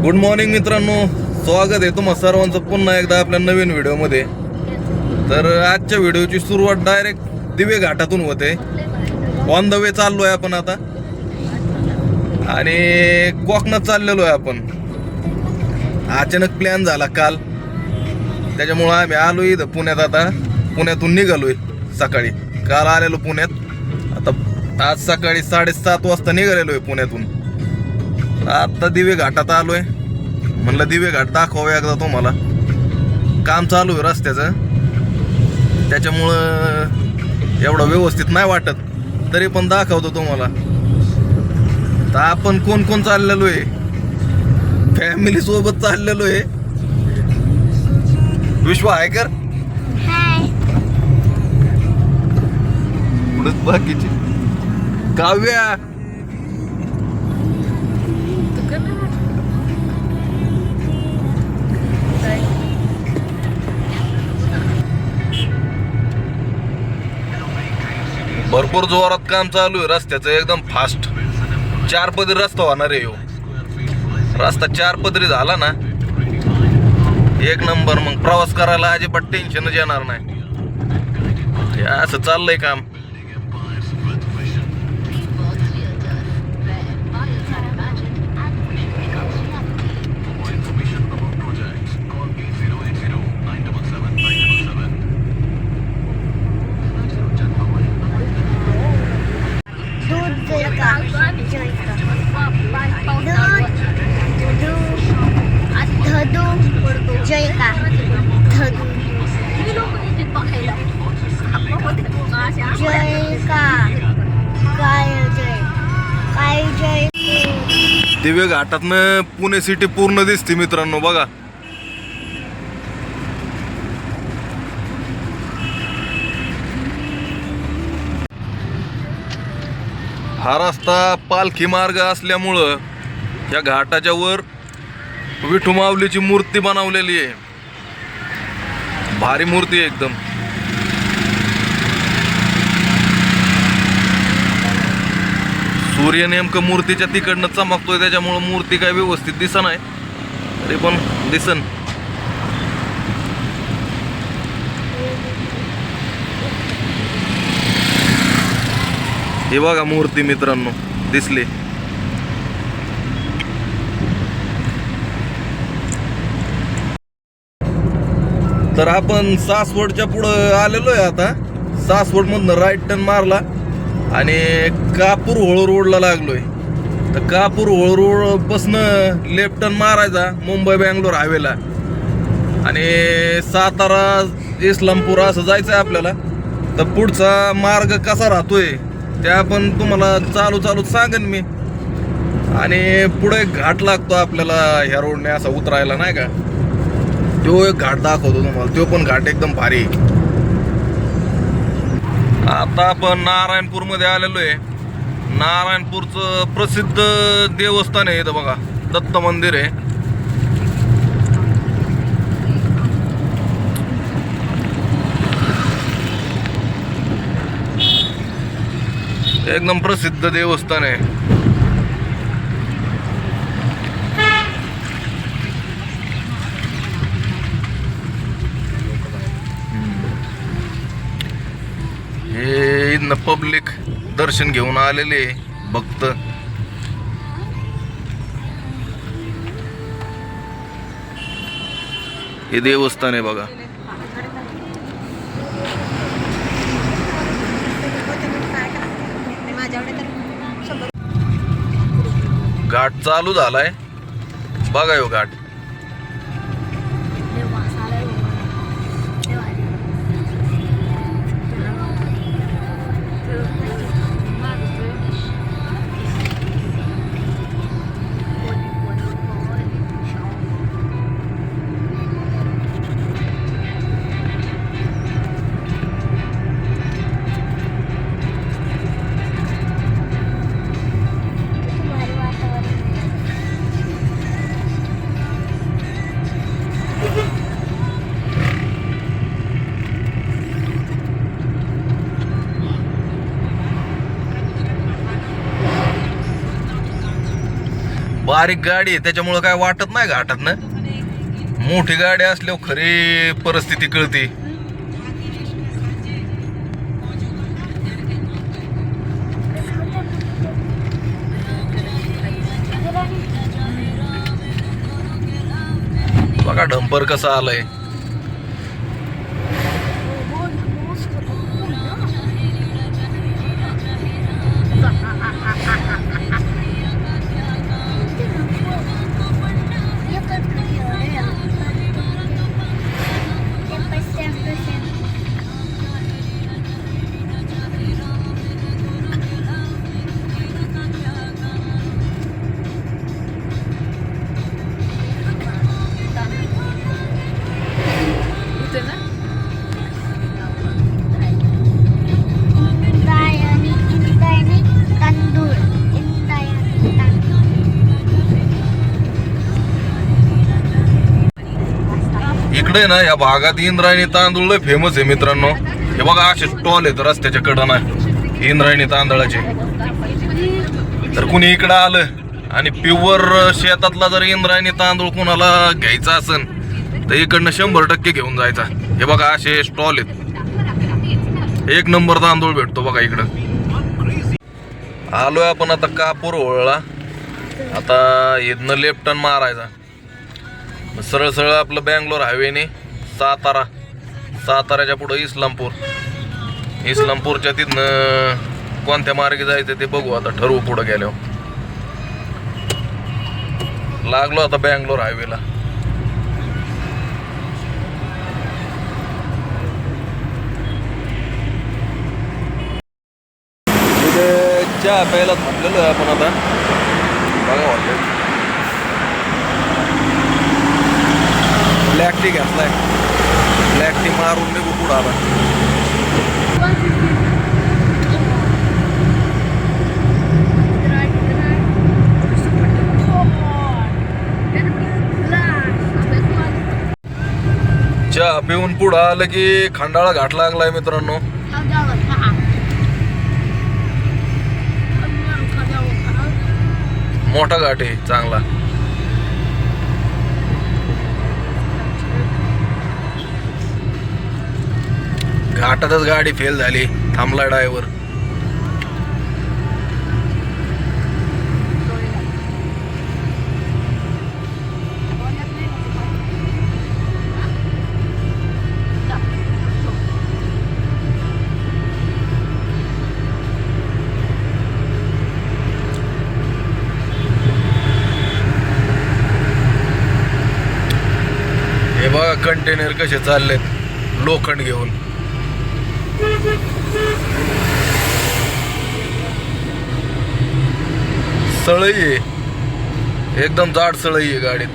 Good morning मित्रांनो, स्वागत आहे तुम्हा सर्वांचं पुन्हा एकदा आपल्या नवीन व्हिडिओमध्ये. तर आजच्या व्हिडिओची सुरुवात डायरेक्ट दिवे घाटातून होते. ऑन द वे चाललो आहे आपण आता आणि कोकणात चाललेलो आहे आपण. अचानक प्लॅन झाला काल, त्याच्यामुळं आम्ही आलो इथं पुण्यात. आता पुण्यातून निघालोय सकाळी. काल आलेलो पुण्यात, आता आज सकाळी 7:30 वाजता निघालेलो आहे पुण्यातून. आता दिवे घाटात आलोय. म्हणलं दिवे घाट दाखवावं एकदा तुम्हाला. काम चालू आहे रस्त्याचं, त्याच्यामुळं एवढं व्यवस्थित नाही वाटत, तरी पण दाखवतो तुम्हाला. तर आपण कोण कोण चाललेलो आहे, फॅमिली सोबत चाललेलो आहे. विश्व आहे कर पुढेच बाकीची काव्या. भरपूर जोरात काम चालू आहे रस्त्याचं, एकदम फास्ट. 4 पदरी रस्ता होणार आहे. रस्ता 4 पदरी झाला ना, एक नंबर. मग प्रवास करायला अजिबात टेन्शनच येणार नाही. असं चाललंय काम. दिवे घाटातनं पुणे सिटी पूर्ण दिसते मित्रांनो, बघा. हा रस्ता पालखी मार्ग असल्यामुळं या घाटाच्या वर विठू माऊलीची मूर्ती बनवलेली आहे. भारी मूर्ती आहे एकदम. सूर्य नेमकं मूर्तीच्या तिकडनं चमकतोय, त्याच्यामुळं मूर्ती काय व्यवस्थित दिसत नाही, तरी पण दिसन. हे बघा मूर्ती मित्रांनो, दिसली. तर आपण सासवडच्या पुढं आलेलो आहे आता. सासवड मधनं राईट टर्न मारला आणि कापूर होळ रोडला लागलोय. तर कापूर होळ रोड पासनं लेफ्ट टर्न मारायचा मुंबई बँगलोर हायवेला आणि सातारा इस्लामपूर असं जायचं आहे आपल्याला. तर पुढचा मार्ग कसा राहतोय ते आपण तुम्हाला चालू सांगेन मी. आणि पुढे एक घाट लागतो आपल्याला ह्या रोडने असा उतरायला, नाही का. तो एक घाट दाखवतो तुम्हाला, तो पण घाट एकदम भारी. आता आपण नारायणपूर मध्ये आलेलो आहे. नारायणपूरचं प्रसिद्ध देवस्थान आहे इथं बघा, दत्त मंदिर आहे. एकदम प्रसिद्ध देवस्थान आहे. हे इथनं पब्लिक दर्शन घेऊन आलेले भक्त. हे देवस्थान आहे बघा. घाट चालू झालाय बघा. यो घाट बारीक गाडी आहे त्याच्यामुळे काय वाटत नाही घाटात ना. मोठी गाडी असल्यावर खरी परिस्थिती कळते. बघा डंपर कसा आलाय. इकडे ना या भागात इंद्रायणी तांदूळ लय फेमस आहे मित्रांनो. हे बघा असे स्टॉल आहेत रस्त्याच्या कडेला इंद्रायणी तांदळाचे. तर कुणी इकडं आलं आणि प्युअर शेतातला जर इंद्रायणी तांदूळ कुणाला घ्यायचा असेल तर इकडनं 100% घेऊन जायचा. हे बघा असे स्टॉल आहेत. एक नंबर तांदूळ भेटतो बघा इकडं. आलोय आपण आता कापूर ओळला. आता इथनं लेफ्ट टर्न मारायचा. सरळ सरळ आपलं बँगलोर हायवेने साताऱ्याच्या पुढं इस्लामपूरच्या तिथनं कोणत्या मार्गे जायचं ते बघू. आता ठरवू पुढं गेल्यावर. लागलो आता बँगलोर हायवेला. चहा प्यायला थांबलेलो आहे आपण आता. बघा हॉटेल ब्लॅक टी घेतलाय. ब्लॅक टी मारून निघू पुढं आला. चहा पिऊन पुढं आलं की खंडाळा घाट लागलाय मित्रांनो. मोठा घाट आहे चांगला. घाटातच गाडी फेल झाली. थांबला ड्रायव्हर. हे बघा कंटेनर कसे चाललेत लोखंड घेऊन. सळई आहे एकदम जाड सळई आहे गाडीत.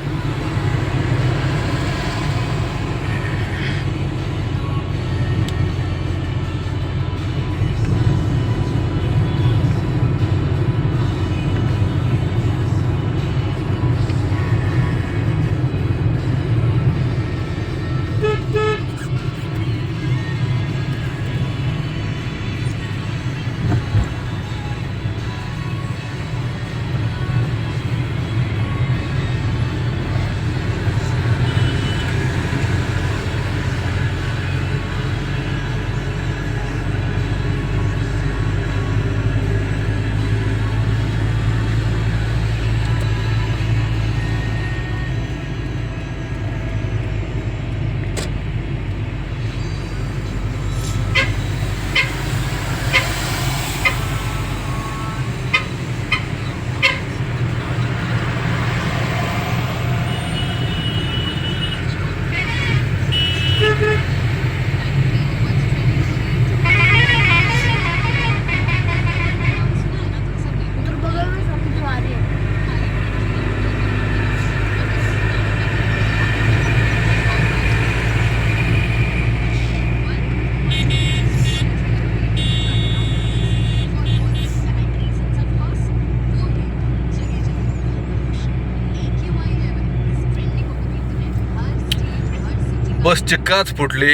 बसची काच फुटली.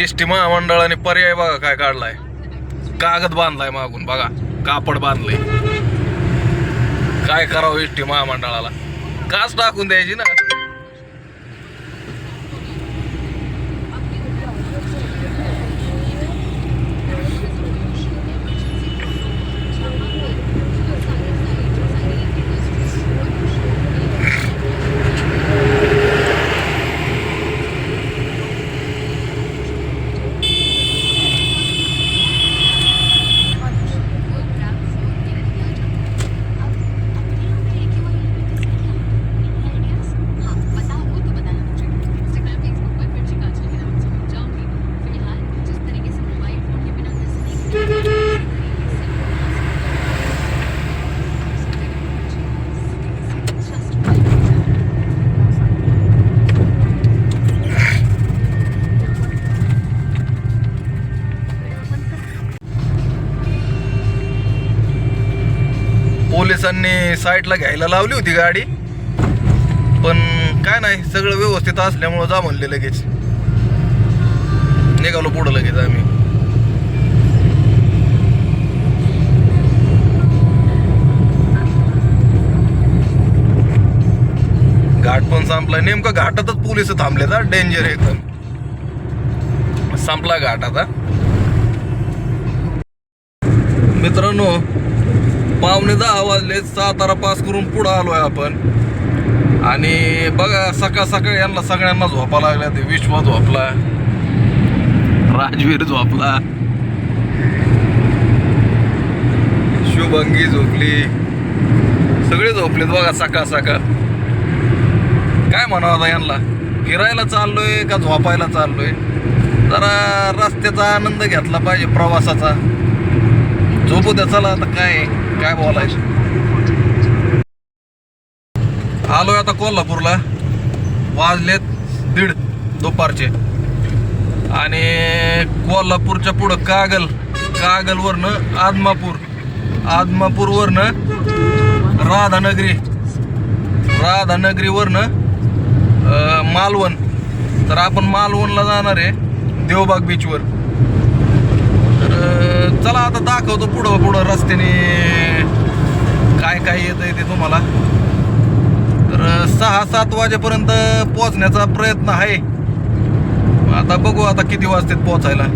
एसटी महामंडळाने पर्याय बघा काय काढलाय. कागद बांधलाय मागून बघा. कापड बांधलंय. काय करावं एसटी महामंडळाला, काच टाकून द्यायची ना. पोलिसांनी साईडला घ्यायला लावली होती गाडी, पण काय नाही, सगळं व्यवस्थित असल्यामुळं जा म्हणले. लगेच निघालो पुढं लगेच आम्ही. घाट पण संपला, नेमकं घाटातच पोलिस थांबले तर डेंजर एकदम. संपला घाट आता. मित्रांनो, 9:45 वाजले, सातारा पास करून पुढं आलोय आपण. आणि बघा सकाळ सकाळ यांना सगळ्यांना झोपा लागल्या. ते विश्वा झोपला, राजवीर झोपला, शुभंगी झोपली, सगळे झोपलेत बघा सकाळ सकाळ. काय म्हणावं आता यांना, फिरायला चाललोय का झोपायला चाललोय? जरा रस्त्याचा आनंद घेतला पाहिजे, प्रवासाचा. झोपू द्या, चला आता काय बोलायचं. आलोय आता कोल्हापूरला, वाजलेत 1:30 दुपारचे. आणि कोल्हापूरच्या पुढं कागलवरनं आदमापूरवरनं राधानगरीवरनं मालवण. तर आपण मालवणला जाणार आहे, देवबाग बीचवर. तर चला आता दाखवतो पुढं रस्त्याने काय येतंय ते तुम्हाला. तर 6-7 वाजेपर्यंत पोहोचण्याचा प्रयत्न आहे. आता बघू आता किती वाजतात पोहोचायला.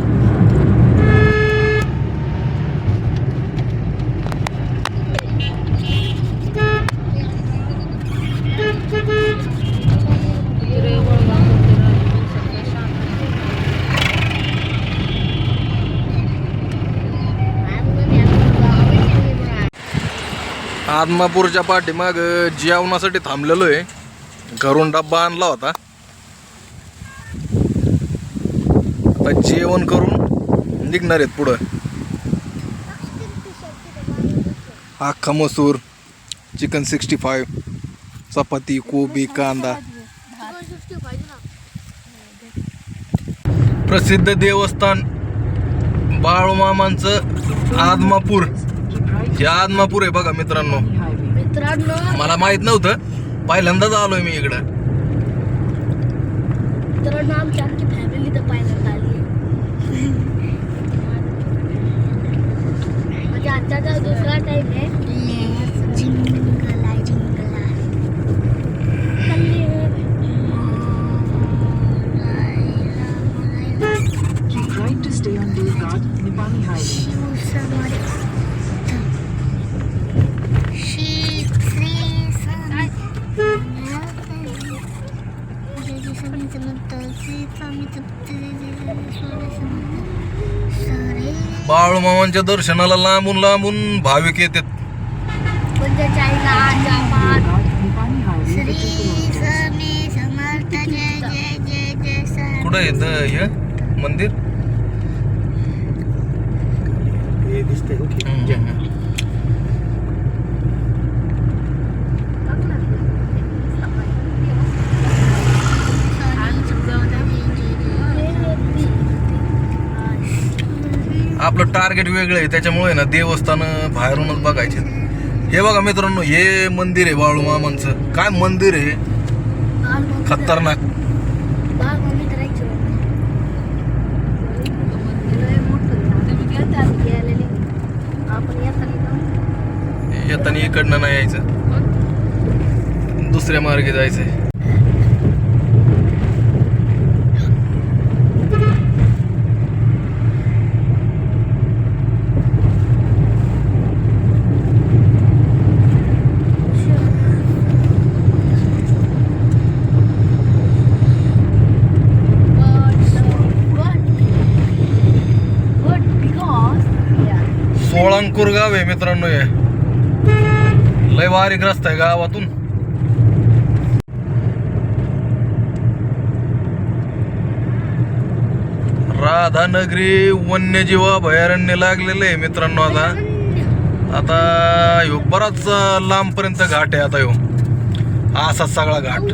आदमापूरच्या पाठीमाग जेवणासाठी थांबलेलो आहे. घरून डब्बा आणला होता. आता जेवण करून निघणार आहेत पुढं. अख्खा मसूर, चिकन 65, चपाती, कोबी, कांदा. प्रसिद्ध देवस्थान बाळूमामांचं आदमापूर. हे आदमापूर आहे बघा मित्रांनो. मला माहित नव्हतं, पहिल्यांदाच आलोय मी इकडं. मित्रांनो, आमची अख्खी फॅमिली तर पहिल्यांदा आली. म्हणजे आजचा दुसरा टाइम आहे. बाळूमामांच्या दर्शनाला लांबून लांबून भाविक येतात. कुठं येतं हे मंदिर? आपलं टार्गेट वेगळं आहे, त्याच्यामुळे ना देवस्थान बाहेरूनच बघायचे. हे बघा मित्रांनो, हे मंदिर आहे बाळूमामांचं. काय मंदिर आहे, खतरनाक. येताना इकडनं नाही यायचं. दुसऱ्या मार्गे जायचंय. सोळंकूर गाव आहे मित्रांनो. हे लय बारीक रस्ता आहे गावातून. राधानगरी वन्यजीव अभयारण्य लागलेलं आहे मित्रांनो. आता ह्यो बराच लांब पर्यंत घाट आहे. आता ह्यो असा सगळा घाट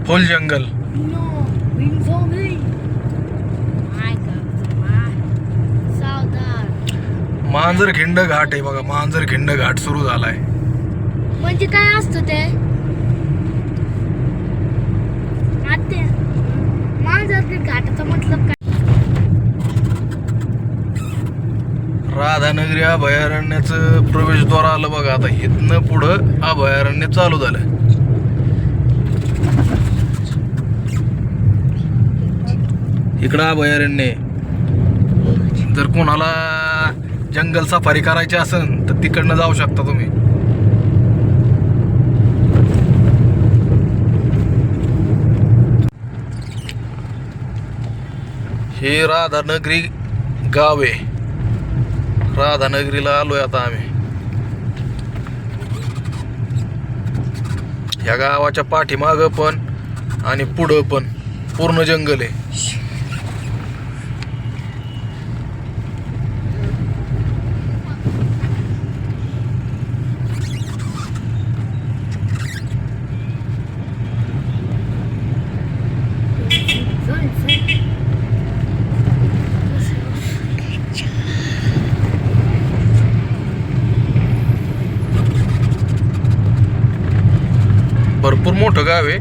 फुल जंगल. मांजरखिंड घाट आहे बघा. मांजरखिंड घाट सुरू झालाय. म्हणजे काय असतं ते? मांजरखिंड घाटाचा मतलब काय? राधानगरी अभयारण्याचं प्रवेशद्वार आलं बघा. आता इथनं पुढं अभयारण्य चालू झालं. इकडं अभयारण्य आहे. जर कोणाला जंगल सफारी करायची असेल तर तिकडनं जाऊ शकता तुम्ही. हे राधानगरी गाव आहे. राधानगरीला आलोय आता आम्ही. ह्या गावाच्या पाठीमागं पण आणि पुढं पण पूर्ण जंगल आहे. भरपूर मोठं गाव आहे.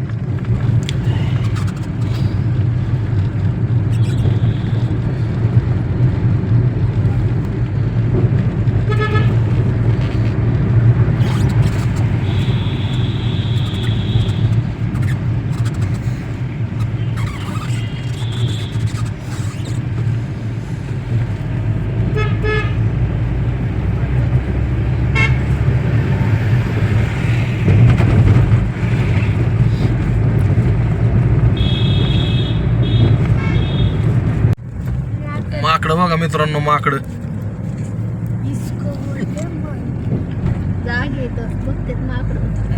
माकडं बघा मित्रांनो. माकडं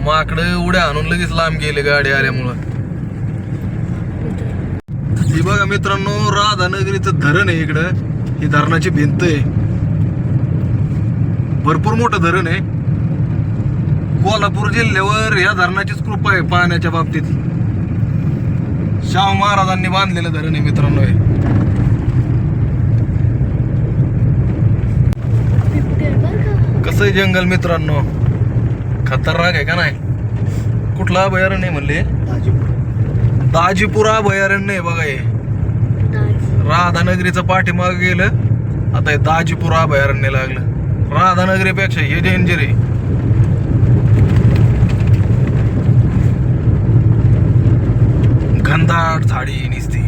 माकडं उड्या आणून लगेच लांब गेले गाडी आल्यामुळं. ही बघा मित्रांनो राधानगरीचं धरण आहे इकडं. ही धरणाची भिंत आहे. भरपूर मोठं धरण आहे. कोल्हापूर जिल्ह्यावर या धरणाचीच कृपा आहे पाण्याच्या बाबतीत. शाहू महाराजांनी बांधलेलं धरण आहे मित्रांनो हे. कसं आहे जंगल मित्रांनो. खतरनाक आहे का नाही. कुठलं अभयारण्य आहे म्हणले? दाजीपुरा अभयारण्य आहे बघा हे. राधानगरीचं पाठीमाग गेलं आता हे दाजीपुरा अभयारण्य लागलं. राधानगरीपेक्षा हे डेंजर आहे. घनदाट झाडी निसती.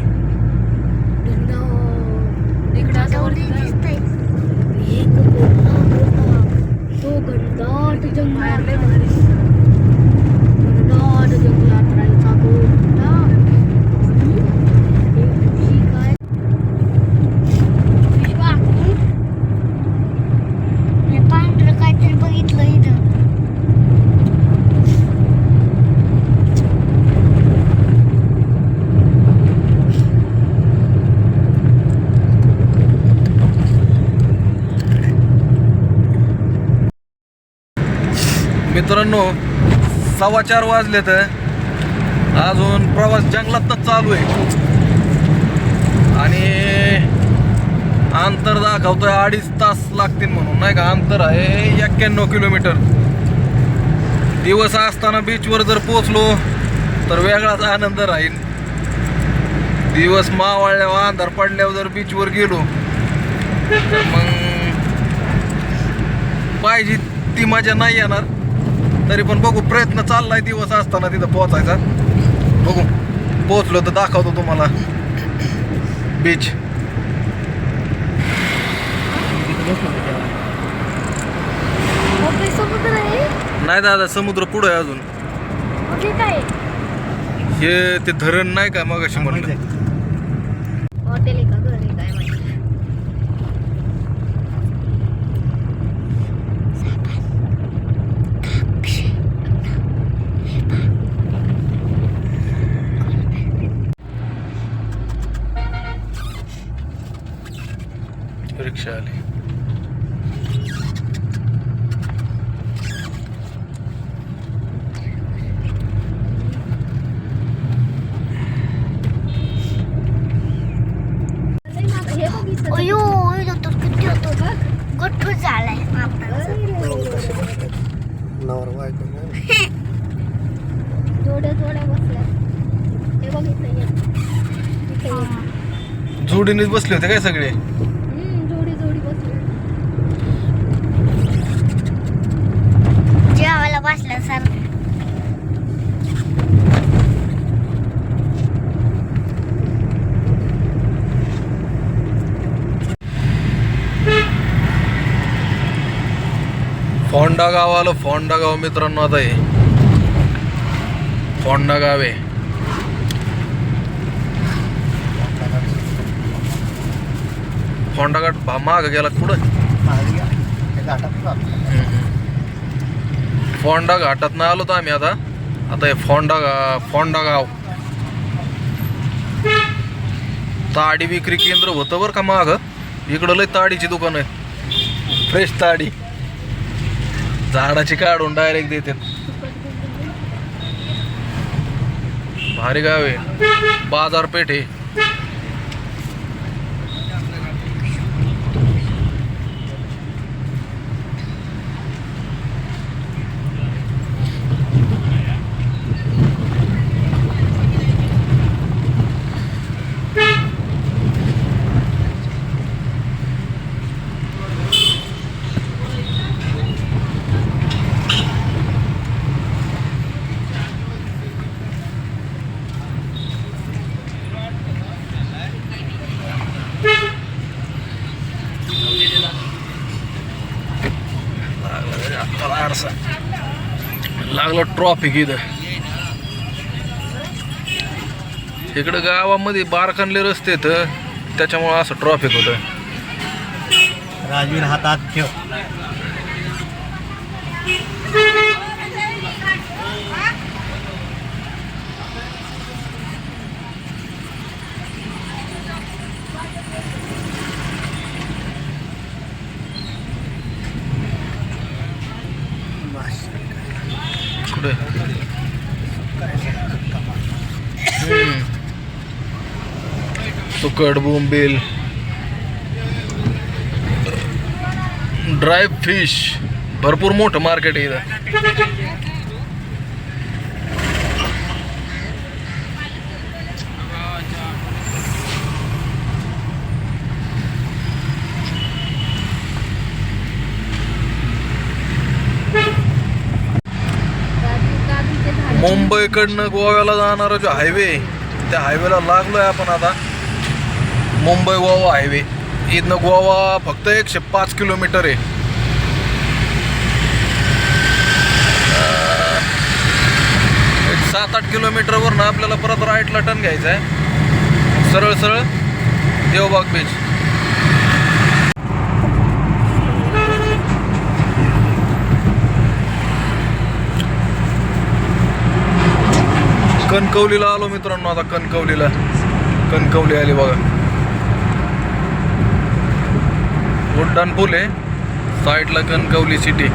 मित्रांनो 4:15 वाजले तर अजून प्रवास जंगलातच चालू आहे. आणि अंतर दाखवतोय 2.5 तास लागतील म्हणून नाही का. अंतर आहे 91 किलोमीटर. दिवस असताना बीचवर जर पोचलो तर वेगळाच आनंद राहील. दिवस मावळल्यावर अंधार पडल्यावर जर बीचवर गेलो तर मग पाहिजे ती मजा नाही येणार. तरी पण बघू, प्रयत्न चाललाय दिवस असताना तिथं पोहोचायचा. बघू, पोहोचलो तर दाखवतो तुम्हाला बीच. मोठे समुद्र आहे. नाही दादा, समुद्र पुढे आहे अजून. मोठे काय हे ते धरण नाही का मगाशी म्हणलं. हॉटेल आहे का घर आहे काय माहिती. रिक्षा आली. अयो तो किती होतो गठ्ठू झालाय जोड्या जोड्या बसल्या. हे बघितलं जोडीनेच बसले होते काय सगळे. जोडी जोडी बसली. जेवायला बसल्यासारखं. फोंडा गाव आलं. फोंडा गाव मित्रांनो, आता हे फोंडा गाव आहे. फोंडा घाट माग गेला कुठं. फोंडा घाटात ना आलो तर आम्ही आता. आता हे फोंडा गाव. ताडी विक्री केंद्र होतं बरं का माग. इकडं लय ताडीची दुकान आहे. फ्रेश ताडी झाडाची काढून डायरेक्ट देते. भारी गाव आहे. बाजारपेठ आहे. लागलं ट्रॉफिक इथं. इकडं गावामध्ये बारखानले रस्ते आहेत, त्याच्यामुळं असं ट्रॉफिक होतं. राजवीर हातात ठेव. कुठे सुकट, बोंबील, ड्राय फिश. भरपूर मोठं मार्केट आहे इथं. मुंबईकडनं गोव्याला जाणारा जो हायवे, त्या हायवेला लागलोय आपण आता. मुंबई गोवा हायवे. इथनं गोवा फक्त 105 किलोमीटर आहे. एक 7-8 किलोमीटरवरनं आपल्याला परत राईटला टर्न घ्यायचा आहे. सरळ सरळ देवबाग बीच. कणकवलीला आलो मित्रांनो आता. कणकवली आली बघा. उड्डाण पूल आहे साईडला. कणकवली सिटी.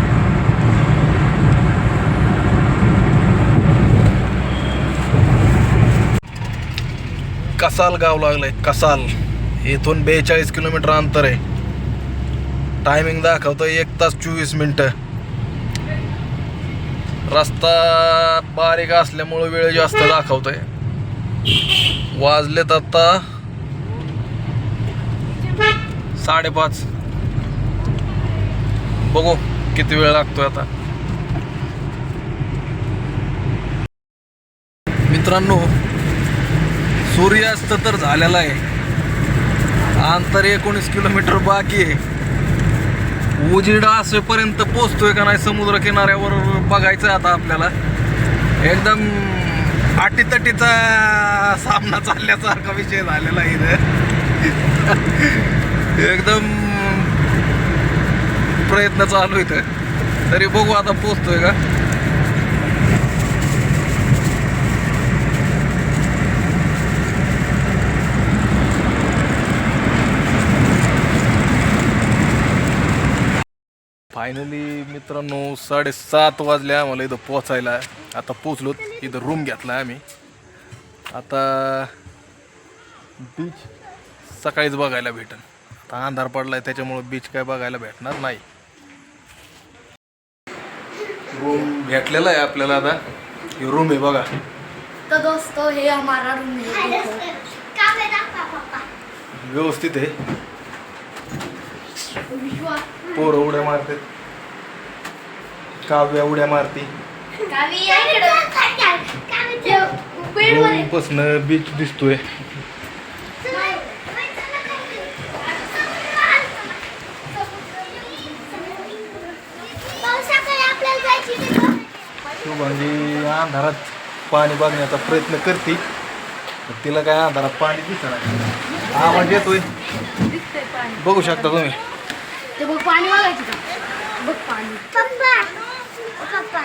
कसाल गाव लागलंय. कसाल. इथून 42 किलोमीटर अंतर आहे. टायमिंग दाखवतोय 1 तास 24 मिनिटं. रस्ता बारीक असल्यामुळे वेळ जास्त दाखवतोय. वाजलेत आता 5:30. बघू किती वेळ लागतोय आता. मित्रांनो, सूर्यास्त तर झालेला आहे. अंतर 19 किलोमीटर बाकी आहे. उजिडा असेपर्यंत पोचतोय का नाही समुद्र किनाऱ्यावर बघायचं आता आपल्याला. एकदम अटीतटीचा सामना चालल्यासारखा विषय झालेला आहे इथं. एकदम प्रयत्न चालू इथं. तरी बघू आता पोचतोय का. फायनली मित्रांनो 7:30 वाजले आम्हाला इथं पोचायला. आता पोचलो. इथं रूम घेतला आम्ही. आता बीच सकाळीच बघायला भेटेल. आता अंधार पडलाय त्याच्यामुळे बीच काय बघायला भेटणार नाही. रूम भेटलेला आहे आपल्याला. आता ही रूम आहे बघा. तो दोस्तों हे हमारा रूम है. व्यवस्थित आहे. पोरं उड्या मारतात. काव्या उड्या मारती. रूमपासनं बीच दिसतोय. शुभांगी अंधारात पाणी बघण्याचा प्रयत्न करते. तिला काय अंधारात पाणी दिसणार. आवाज येतोय बघू शकता तुम्ही. ते बघ पाणी बघायचं का. बघ पाणी. पप्पा पप्पा